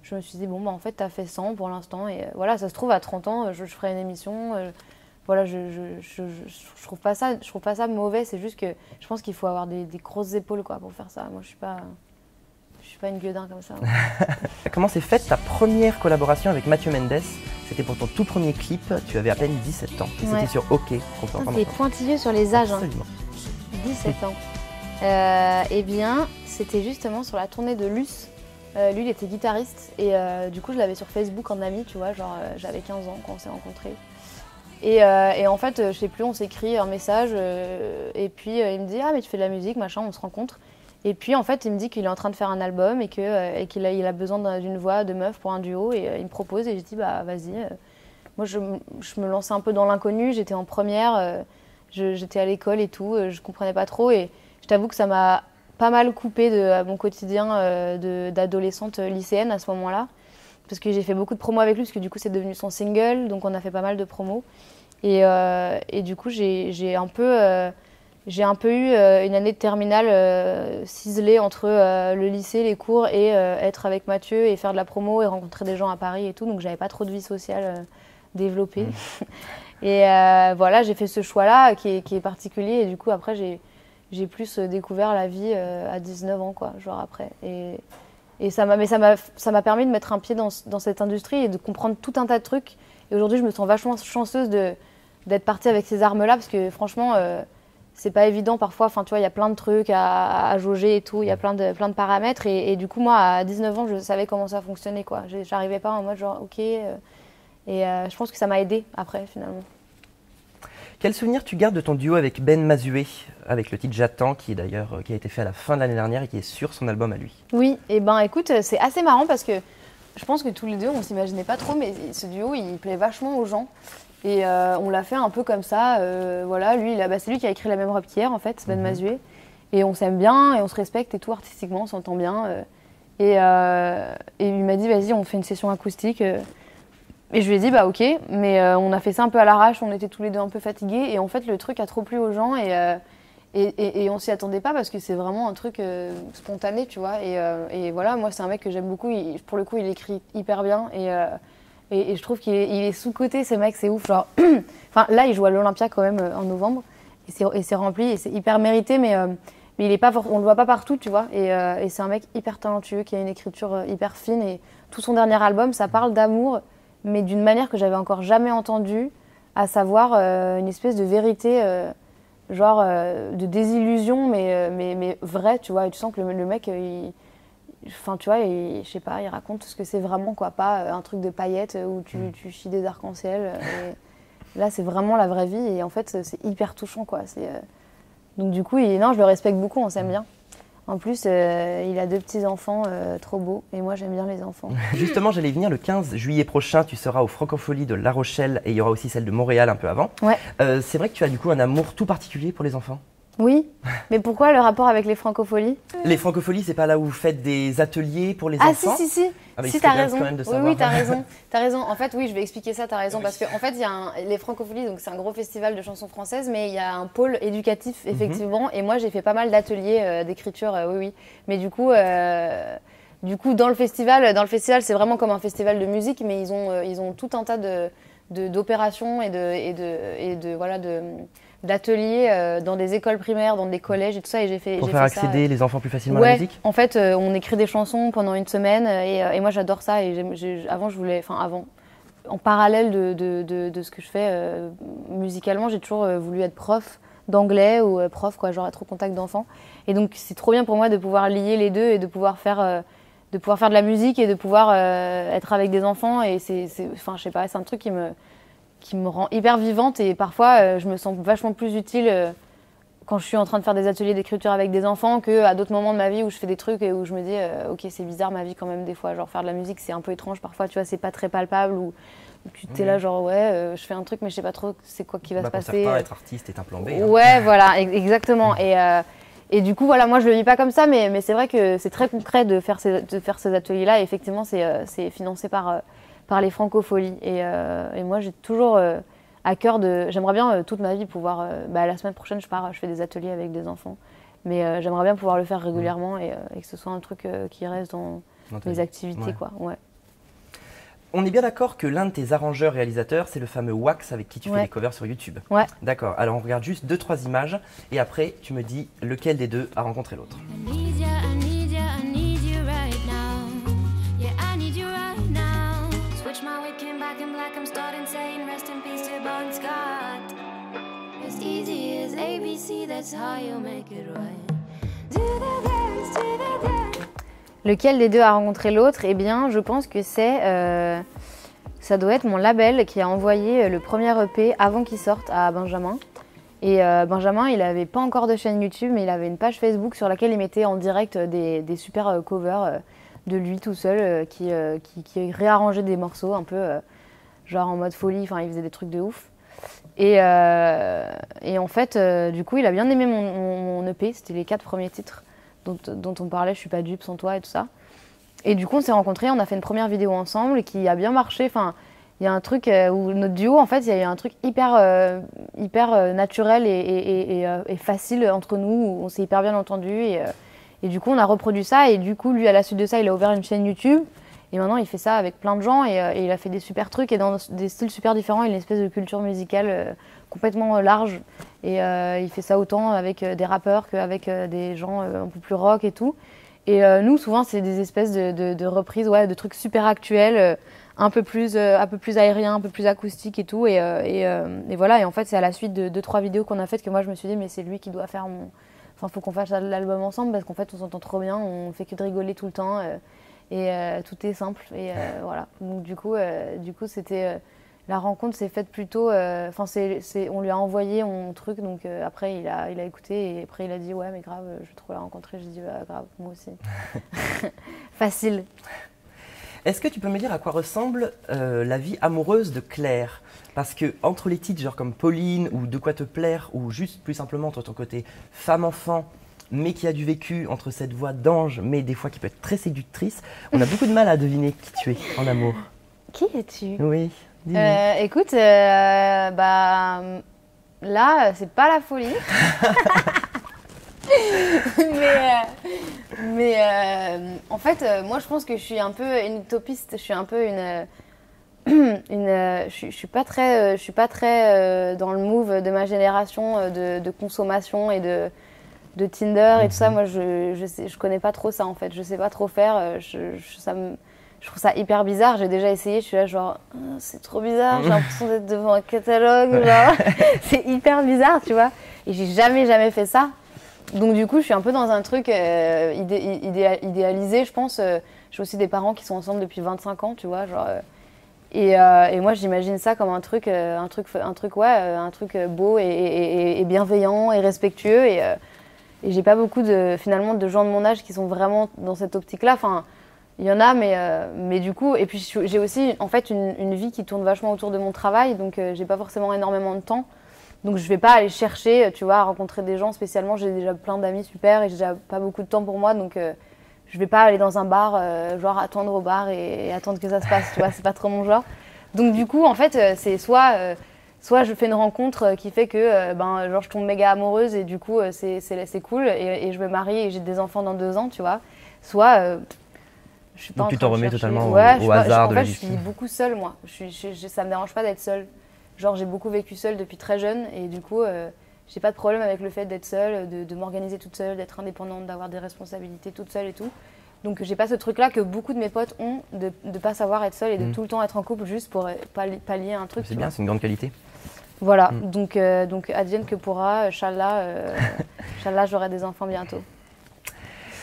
je me suis dit, bon, en fait, t'as fait 100 pour l'instant. Et voilà, ça se trouve, à 30 ans, je ferai une émission. Voilà, je trouve pas ça mauvais. C'est juste que je pense qu'il faut avoir des grosses épaules, quoi, pour faire ça. Moi, je suis pas une gueudin comme ça. Comment s'est faite ta première collaboration avec Mathieu Mendes? C'était pour ton tout premier clip. Tu avais à peine 17 ans. Et c'était sur OK. C'est pointilleux sur les âges. Absolument. 17 ans. Eh bien, c'était justement sur la tournée de Luce. Lui, il était guitariste et du coup, je l'avais sur Facebook en ami, tu vois, genre j'avais 15 ans quand on s'est rencontrés. Et en fait, je sais plus, on s'écrit un message et puis il me dit « Ah, mais tu fais de la musique, machin, on se rencontre ». Et puis en fait, il me dit qu'il est en train de faire un album et qu'il a besoin d'une voix de meuf pour un duo et il me propose et je dis « Bah vas-y ». Moi, je me lançais un peu dans l'inconnu, j'étais en première, j'étais à l'école et tout, je comprenais pas trop et je t'avoue que ça m'a pas mal coupé de mon quotidien d'adolescente lycéenne à ce moment-là. Parce que j'ai fait beaucoup de promos avec lui, parce que du coup c'est devenu son single, donc on a fait pas mal de promos. Et du coup j'ai un peu j'ai un peu eu une année de terminale ciselée entre le lycée, les cours et être avec Mathieu et faire de la promo et rencontrer des gens à Paris et tout. Donc j'avais pas trop de vie sociale développée. Et voilà, j'ai fait ce choix-là qui est particulier. Et du coup, après, j'ai plus découvert la vie à 19 ans, quoi, genre après. Et ça m'a permis de mettre un pied dans cette industrie et de comprendre tout un tas de trucs. Et aujourd'hui, je me sens vachement chanceuse d'être partie avec ces armes-là parce que franchement, c'est pas évident parfois. Enfin, tu vois, il y a plein de trucs à jauger et tout. Il y a plein de paramètres. Et du coup, moi, à 19 ans, je savais comment ça fonctionnait, quoi. J'arrivais pas en mode genre, ok. Je pense que ça m'a aidée après, finalement. Quel souvenir tu gardes de ton duo avec Ben Mazué, avec le titre J'attends, qui a été fait à la fin de l'année dernière et qui est sur son album à lui? Oui, et ben écoute, c'est assez marrant parce que je pense que tous les deux, on s'imaginait pas trop, mais ce duo, il plaît vachement aux gens. Et on l'a fait un peu comme ça. Voilà, lui, c'est lui qui a écrit la même robe qu'hier, en fait, Ben Mazué. Et on s'aime bien et on se respecte et tout, artistiquement, on s'entend bien. Et il m'a dit, vas-y, on fait une session acoustique. Et je lui ai dit, bah ok, mais on a fait ça un peu à l'arrache, on était tous les deux un peu fatigués. Et en fait, le truc a trop plu aux gens et on s'y attendait pas parce que c'est vraiment un truc spontané, tu vois. Et voilà, moi, c'est un mec que j'aime beaucoup. Pour le coup, il écrit hyper bien et je trouve qu'il est sous-coté, ce mec, c'est ouf. Genre, enfin, là, il joue à l'Olympia quand même en novembre et c'est rempli et c'est hyper mérité, mais il est pas, on le voit pas partout, tu vois. Et c'est un mec hyper talentueux qui a une écriture hyper fine et tout son dernier album, ça parle d'amour, mais d'une manière que j'avais encore jamais entendue, à savoir une espèce de vérité, genre de désillusion, mais vraie, tu vois. Et tu sens que le mec, enfin, tu vois, je sais pas, il raconte ce que c'est vraiment, quoi. Pas un truc de paillettes où tu chies des arcs-en-ciel. Là, c'est vraiment la vraie vie et en fait, c'est hyper touchant, quoi. Donc du coup, non, je le respecte beaucoup, on s'aime bien. En plus, il a 2 petits-enfants trop beaux et moi, j'aime bien les enfants. Justement, j'allais venir le 15 juillet prochain, tu seras au Francophonie de La Rochelle et il y aura aussi celle de Montréal un peu avant. Ouais. C'est vrai que tu as du coup un amour tout particulier pour les enfants? Oui, mais pourquoi le rapport avec les francopholies? Les francopholies, c'est pas là où vous faites des ateliers pour les enfants? Ah si. Ah, si, t'as raison. Quand même de savoir. Oui, t'as raison. T'as raison. En fait, oui, je vais expliquer ça, t'as raison. Oui. Parce qu'en fait, il y a les francopholies, donc c'est un gros festival de chansons françaises, mais il y a un pôle éducatif, effectivement. Et moi, j'ai fait pas mal d'ateliers d'écriture, oui. Mais du coup, dans le festival, c'est vraiment comme un festival de musique, mais ils ont tout un tas d'opérations d'ateliers dans des écoles primaires, dans des collèges et tout ça. Et pour faire accéder les enfants plus facilement à la musique? En fait, on écrit des chansons pendant une semaine et moi j'adore ça. Et en parallèle de ce que je fais musicalement, j'ai toujours voulu être prof d'anglais ou prof, quoi, genre être au contact d'enfants. Et donc c'est trop bien pour moi de pouvoir lier les deux et de pouvoir faire de la musique et de pouvoir être avec des enfants. Et enfin, je sais pas, c'est un truc qui me rend hyper vivante et parfois je me sens vachement plus utile quand je suis en train de faire des ateliers d'écriture avec des enfants qu'à d'autres moments de ma vie où je fais des trucs et où je me dis ok, c'est bizarre ma vie quand même des fois, genre faire de la musique c'est un peu étrange parfois, tu vois, c'est pas très palpable ou tu t'es là genre ouais je fais un truc mais je sais pas trop c'est quoi qui va se passer. Pour certains, être artiste est un plan B. Hein. Ouais voilà, exactement. Et du coup voilà, moi je le vis pas comme ça mais c'est vrai que c'est très concret de faire ces ateliers là et effectivement c'est financé par les francopholies. Et moi, j'ai toujours à cœur j'aimerais bien toute ma vie pouvoir... la semaine prochaine, je fais des ateliers avec des enfants. Mais j'aimerais bien pouvoir le faire régulièrement et que ce soit un truc qui reste dans mes activités, ouais. Quoi. Ouais. On est bien d'accord que l'un de tes arrangeurs-réalisateurs, c'est le fameux Wax avec qui tu fais des covers sur YouTube. Ouais. D'accord. Alors, on regarde juste 2-3 images et après, tu me dis lequel des deux a rencontré l'autre. Lequel des deux a rencontré l'autre? Eh bien, je pense que ça doit être mon label qui a envoyé le premier EP avant qu'il sorte à Benjamin. Et Benjamin, il n'avait pas encore de chaîne YouTube, mais il avait une page Facebook sur laquelle il mettait en direct des super covers de lui tout seul qui réarrangeait des morceaux un peu genre en mode folie, enfin il faisait des trucs de ouf. Et en fait, du coup, il a bien aimé mon EP, c'était les 4 premiers titres dont on parlait, Je suis pas dupe sans toi et tout ça. Et du coup, on s'est rencontrés, on a fait une première vidéo ensemble qui a bien marché. Enfin, il y a un truc où notre duo, en fait, il y a eu un truc hyper naturel et facile entre nous, où on s'est hyper bien entendu. Et du coup, on a reproduit ça. Et du coup, lui, à la suite de ça, il a ouvert une chaîne YouTube. Et maintenant, il fait ça avec plein de gens. Et il a fait des super trucs et dans des styles super différents. Il a une espèce de culture musicale complètement large. Et il fait ça autant avec des rappeurs qu'avec des gens un peu plus rock et tout. Et nous, souvent, c'est des espèces de reprises, ouais, de trucs super actuels. Un peu plus aérien, un peu plus acoustique et tout. Et voilà, et en fait, c'est à la suite de 2-3 vidéos qu'on a faites que moi, je me suis dit, mais c'est lui qui doit faire mon... Enfin, faut qu'on fasse l'album ensemble parce qu'en fait, on s'entend trop bien, on fait que de rigoler tout le temps tout est simple. Et voilà. Donc, du coup c'était... la rencontre s'est faite plutôt... Enfin, on lui a envoyé mon truc, donc après, il a écouté et après, il a dit, ouais, mais grave, je vais trop la rencontrer. J'ai dit, bah, grave, moi aussi. Facile. Est-ce que tu peux me dire à quoi ressemble la vie amoureuse de Claire? Parce que entre les titres genre comme Pauline ou De quoi te plaire ou juste plus simplement entre ton côté femme-enfant mais qui a du vécu, entre cette voix d'ange mais des fois qui peut être très séductrice, on a beaucoup de mal à deviner qui tu es en amour. Qui es-tu? Oui, dis-moi. Écoute, bah là c'est pas la folie. mais en fait, moi je pense que je suis un peu une utopiste, je suis un peu je suis pas très dans le move de ma génération de consommation et de Tinder et tout ça. Moi je connais pas trop ça en fait, je sais pas trop faire, je trouve ça hyper bizarre. J'ai déjà essayé, je suis là genre c'est trop bizarre, j'ai l'impression d'être devant un catalogue, genre c'est hyper bizarre, tu vois. Et j'ai jamais fait ça. Donc du coup, je suis un peu dans un truc idéalisé, je pense. J'ai aussi des parents qui sont ensemble depuis 25 ans, tu vois, genre. Et moi, j'imagine ça comme un truc beau et bienveillant et respectueux. Et j'ai pas beaucoup finalement de gens de mon âge qui sont vraiment dans cette optique-là. Enfin, il y en a, mais du coup, et puis j'ai aussi en fait une vie qui tourne vachement autour de mon travail, donc j'ai pas forcément énormément de temps. Donc je vais pas aller chercher, tu vois, à rencontrer des gens spécialement. J'ai déjà plein d'amis super et j'ai déjà pas beaucoup de temps pour moi, donc je vais pas aller dans un bar, genre attendre au bar et attendre que ça se passe, tu vois, c'est pas trop mon genre. Donc du coup, en fait, c'est soit je fais une rencontre qui fait que genre je tombe méga amoureuse et du coup c'est cool et je me marie et j'ai des enfants dans 2 ans, tu vois. Soit je suis pas donc en tu train t'en de remets chercher. totalement Ouais, au hasard en de la fait, vie. je suis beaucoup seule, moi. Ça me dérange pas d'être seule. Genre, j'ai beaucoup vécu seule depuis très jeune et du coup, j'ai pas de problème avec le fait d'être seule, de m'organiser toute seule, d'être indépendante, d'avoir des responsabilités toute seule et tout. Donc, j'ai pas ce truc-là que beaucoup de mes potes ont, de pas savoir être seule et de tout le temps être en couple juste pour pallier un truc. C'est bien, c'est une grande qualité. Voilà, donc advienne que pourra, Inch'Allah, j'aurai des enfants bientôt.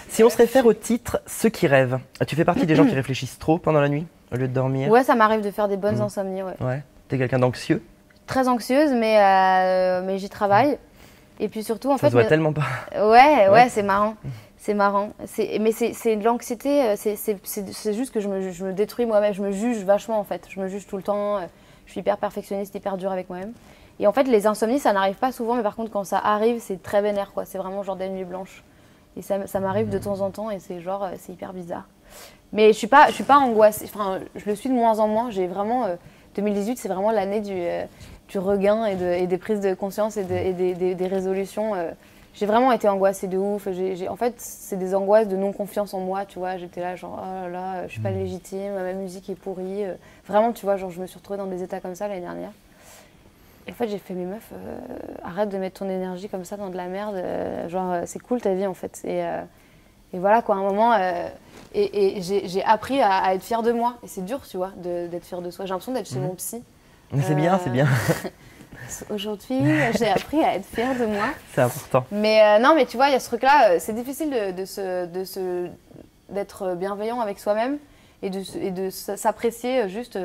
Si on se réfère au titre « Ceux qui rêvent », tu fais partie des gens qui réfléchissent trop pendant la nuit, au lieu de dormir? Ouais, ça m'arrive de faire des bonnes insomnies, ouais. Ouais. T'es quelqu'un d'anxieux? Très anxieuse, mais j'y travaille. Et puis surtout, en fait... Ça se voit tellement pas. Ouais, c'est marrant. C'est marrant. Mais c'est de l'anxiété, c'est juste que je me détruis moi-même. Je me juge vachement, en fait. Je me juge tout le temps. Je suis hyper perfectionniste, hyper dure avec moi-même. Et en fait, les insomnies, ça n'arrive pas souvent. Mais par contre, quand ça arrive, c'est très vénère, quoi. C'est vraiment genre des nuits blanches. Et ça m'arrive de temps en temps et c'est genre, c'est hyper bizarre. Mais je suis pas angoissée. Enfin, je le suis de moins en moins. J'ai vraiment... 2018, c'est vraiment l'année du regain et des prises de conscience et des résolutions. J'ai vraiment été angoissée de ouf. En fait, c'est des angoisses de non-confiance en moi, tu vois. J'étais là, genre, oh là là, je suis pas légitime, ma musique est pourrie. Vraiment, tu vois, genre, je me suis retrouvée dans des états comme ça l'année dernière. Et en fait, j'ai fait, mes meufs, arrête de mettre ton énergie comme ça dans de la merde. Genre, c'est cool ta vie, en fait. Et voilà, quoi, à un moment... Et j'ai appris à être fière de moi. Et c'est dur, tu vois, d'être fière de soi. J'ai l'impression d'être chez mon psy. C'est bien, c'est bien. Aujourd'hui, j'ai appris à être fière de moi. C'est important. Mais non, mais tu vois, il y a ce truc-là. C'est difficile d'être bienveillant avec soi-même et de s'apprécier juste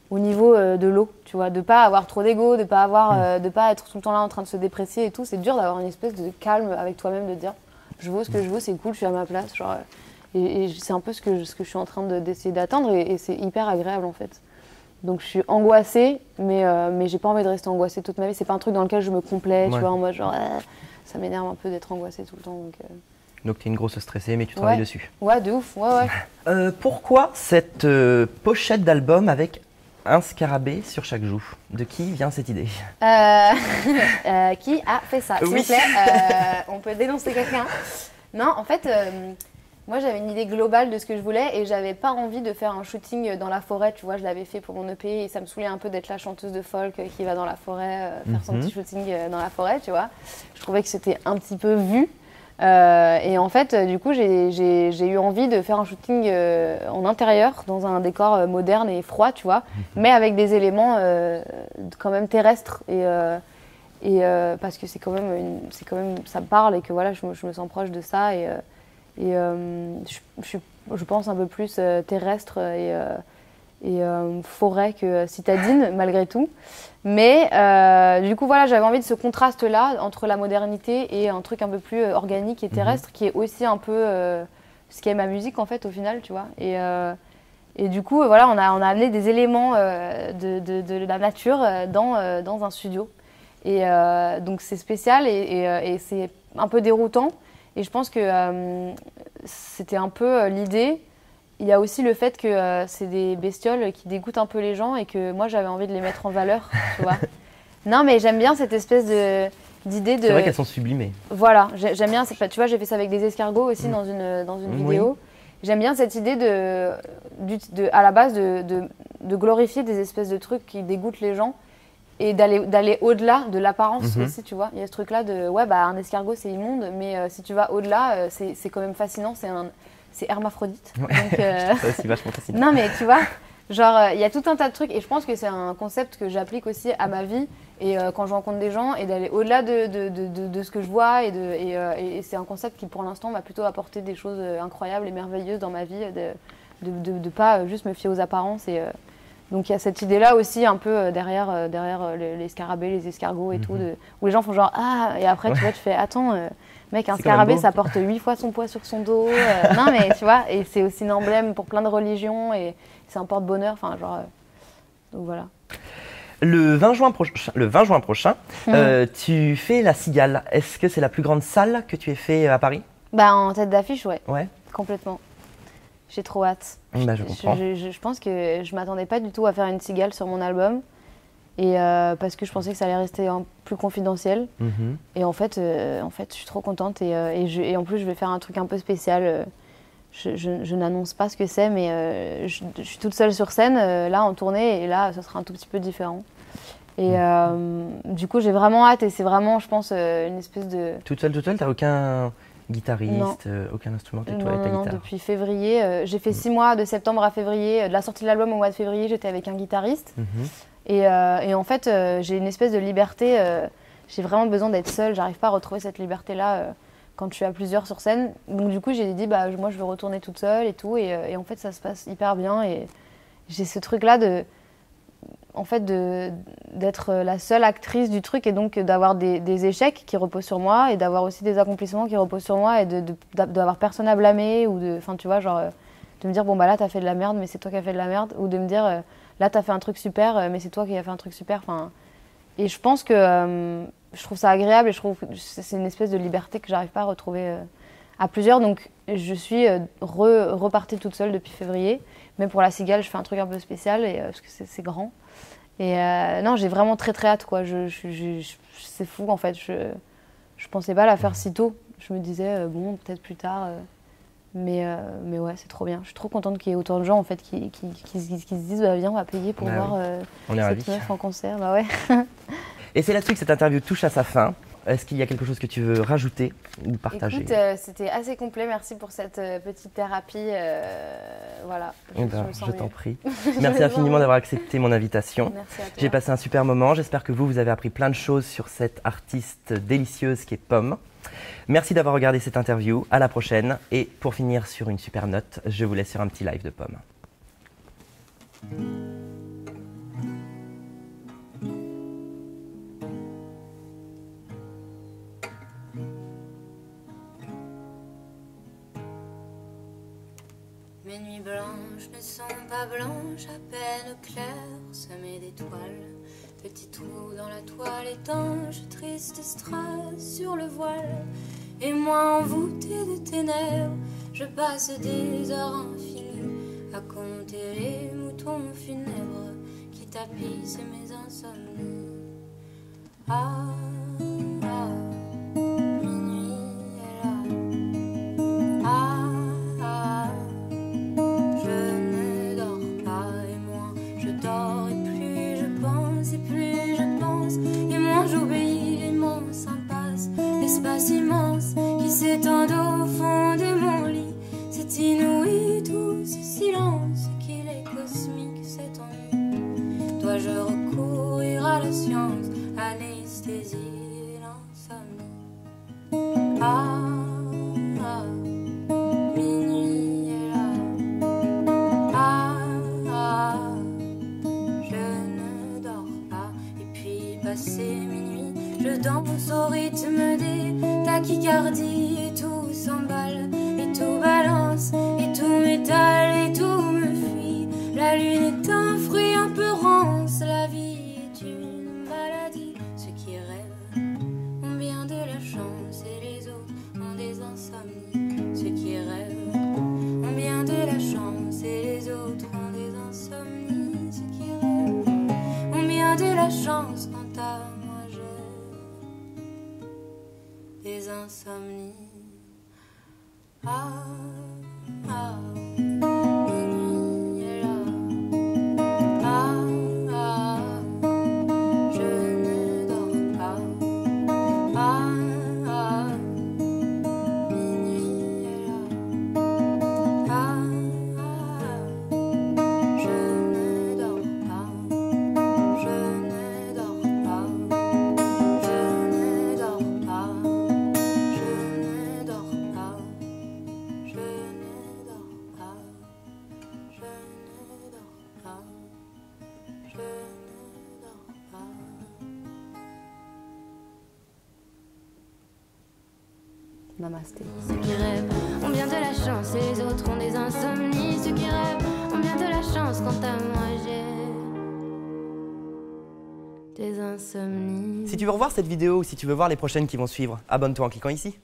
au niveau de l'eau, tu vois. De pas avoir trop d'ego, de pas être tout le temps là en train de se déprécier et tout. C'est dur d'avoir une espèce de calme avec toi-même, de dire je vaux ce que je vaux, c'est cool, je suis à ma place. Genre, et c'est un peu ce que je suis en train d'essayer d'atteindre et c'est hyper agréable en fait. Donc je suis angoissée, mais j'ai pas envie de rester angoissée toute ma vie. C'est pas un truc dans lequel je me complais, tu vois, en mode genre ça m'énerve un peu d'être angoissée tout le temps. Donc t'es une grosse stressée, mais tu travailles dessus. Ouais, de ouf, ouais. Pourquoi cette pochette d'album avec un scarabée sur chaque joue. De qui vient cette idée? Qui a fait ça? S'il Oui. vous plaît, on peut dénoncer quelqu'un? Non, en fait, moi j'avais une idée globale de ce que je voulais et j'avais pas envie de faire un shooting dans la forêt. Tu vois, je l'avais fait pour mon EP et ça me saoulait un peu d'être la chanteuse de folk qui va dans la forêt faire son petit shooting dans la forêt, tu vois. Je trouvais que c'était un petit peu vu. Et en fait, du coup, j'ai eu envie de faire un shooting en intérieur, dans un décor moderne et froid, tu vois, mais avec des éléments quand même terrestres. Parce que c'est quand même, ça me parle et que voilà, je me sens proche de ça. Je pense un peu plus terrestre et forêt que citadine, malgré tout. Mais du coup, voilà, j'avais envie de ce contraste-là entre la modernité et un truc un peu plus organique et terrestre, qui est aussi un peu ce qu'est ma musique, en fait, au final, tu vois. Et du coup, voilà, on a amené des éléments de la nature dans un studio. Et donc, c'est spécial et c'est un peu déroutant. Et je pense que c'était un peu l'idée. Il y a aussi le fait que c'est des bestioles qui dégoûtent un peu les gens et que moi, j'avais envie de les mettre en valeur, tu vois. Non, mais j'aime bien cette espèce d'idée de... C'est vrai qu'elles sont sublimées. Voilà, j'aime bien. Tu vois, j'ai fait ça avec des escargots aussi dans une vidéo. J'aime bien cette idée à la base de glorifier des espèces de trucs qui dégoûtent les gens et d'aller au-delà de l'apparence aussi, tu vois. Il y a ce truc-là de, ouais, bah, un escargot, c'est immonde, mais si tu vas au-delà, c'est quand même fascinant. C'est hermaphrodite. Ouais. Donc, Ça, c'est vachement fascinant. non, mais tu vois, genre, il y a tout un tas de trucs et je pense que c'est un concept que j'applique aussi à ma vie et quand je rencontre des gens et d'aller au-delà de ce que je vois et c'est un concept qui, pour l'instant, m'a plutôt apporté des choses incroyables et merveilleuses dans ma vie, de pas juste me fier aux apparences donc il y a cette idée-là aussi un peu derrière les scarabées, les escargots et tout, où les gens font genre « Ah !» et après, tu vois, tu fais « Attends, mec, un scarabée, ça porte 8 fois son poids sur son dos. Non, mais tu vois, et c'est aussi un emblème pour plein de religions et c'est un porte-bonheur, enfin, genre... donc voilà. Le 20 juin prochain, tu fais La Cigale. Est-ce que c'est la plus grande salle que tu aies fait à Paris? Bah, en tête d'affiche, ouais. Ouais. Complètement. J'ai trop hâte. Bah, je comprends. Je pense que je m'attendais pas du tout à faire une cigale sur mon album. Et parce que je pensais que ça allait rester plus confidentiel. Et en fait, je suis trop contente. Et en plus, je vais faire un truc un peu spécial. Je n'annonce pas ce que c'est, mais je suis toute seule sur scène, là, en tournée. Et là, ça sera un tout petit peu différent. Et du coup, j'ai vraiment hâte. Et c'est vraiment, je pense, une espèce de... Toute seule, t'as aucun guitariste, aucun instrument, toi et ta guitare? Non, depuis février. J'ai fait 6 mois, de septembre à février. De la sortie de l'album au mois de février, j'étais avec un guitariste. Et en fait, j'ai une espèce de liberté. J'ai vraiment besoin d'être seule. J'arrive pas à retrouver cette liberté-là quand je suis à plusieurs sur scène. Donc du coup, j'ai dit, bah, moi, je veux retourner toute seule et tout. Et en fait, ça se passe hyper bien. Et j'ai ce truc-là d'être la seule actrice du truc et donc d'avoir des échecs qui reposent sur moi et d'avoir aussi des accomplissements qui reposent sur moi et d'avoir personne à blâmer ou enfin tu vois, genre de me dire bon bah là t'as fait de la merde mais c'est toi qui as fait de la merde, ou de me dire là t'as fait un truc super mais c'est toi qui as fait un truc super, enfin. Et je pense que je trouve ça agréable et je trouve que c'est une espèce de liberté que j'arrive pas à retrouver à plusieurs. Donc je suis repartie toute seule depuis février, mais pour La Cigale je fais un truc un peu spécial parce que c'est grand. Et non, j'ai vraiment très très hâte, quoi. C'est fou en fait. Je pensais pas la faire si tôt. Je me disais bon, peut-être plus tard. Mais ouais, c'est trop bien. Je suis trop contente qu'il y ait autant de gens en fait qui se disent bah viens, on va payer pour voir cette meuf en concert. Bah ouais. Et c'est là-dessus que cette interview touche à sa fin. Est-ce qu'il y a quelque chose que tu veux rajouter ou partager? Écoute, c'était assez complet. Merci pour cette petite thérapie. Voilà. Je t'en prie. Merci infiniment d'avoir accepté mon invitation. Merci à toi. J'ai passé un super moment. J'espère que vous avez appris plein de choses sur cette artiste délicieuse qui est Pomme. Merci d'avoir regardé cette interview. À la prochaine. Et pour finir sur une super note, je vous laisse sur un petit live de Pomme. Mes nuits blanches ne sont pas blanches, à peine claires, semées d'étoiles. Petits trous dans la toile étanche, triste strass sur le voile. Et moi envoûtée de ténèbres, je passe des heures infinies à compter les moutons funèbres qui tapissent mes insomnies. Ah, ah, minuit est là. Ah, ah, je ne dors pas et moins je dors et plus je pense et plus je pense et moins j'obéis l'immense impasse, l'espace immense qui s'étend au fond de mon lit. C'est inouï tout ce silence qu'il est cosmique cet ennui. Dois-je recourir à la science, l'anesthésie et l'insomnie? Ah, ah, minuit est là. Ah, ah, je ne dors pas. Et puis passé minuit, je danse au rythme des tachycardies et tout s'emballe et tout balance et tout m'étale et tout me fuit. La lune est un fruit un peu rance, la vie est une maladie. Ceux qui rêvent ont bien de la chance et les autres ont des insomnies. Ceux qui rêvent ont bien de la chance et les autres ont des insomnies. Ceux qui rêvent ont bien de la chance, quant à moi j'ai des insomnies. Ah, ah, minuit est là. Ah, ah, je ne dors pas. Ah, ah, minuit est là. Ah, ah, je ne dors pas. Je ne dors pas. Je ne dors pas. Je ne dors pas. Je ne dors pas. Je ne dors pas. Je ne dors pas. Namasté. Ceux qui rêvent ont bien de la chance et les autres ont des insomnies. Ceux qui rêvent ont bien de la chance, quant à moi j'ai des insomnies. Si tu veux revoir cette vidéo ou si tu veux voir les prochaines qui vont suivre, abonne-toi en cliquant ici.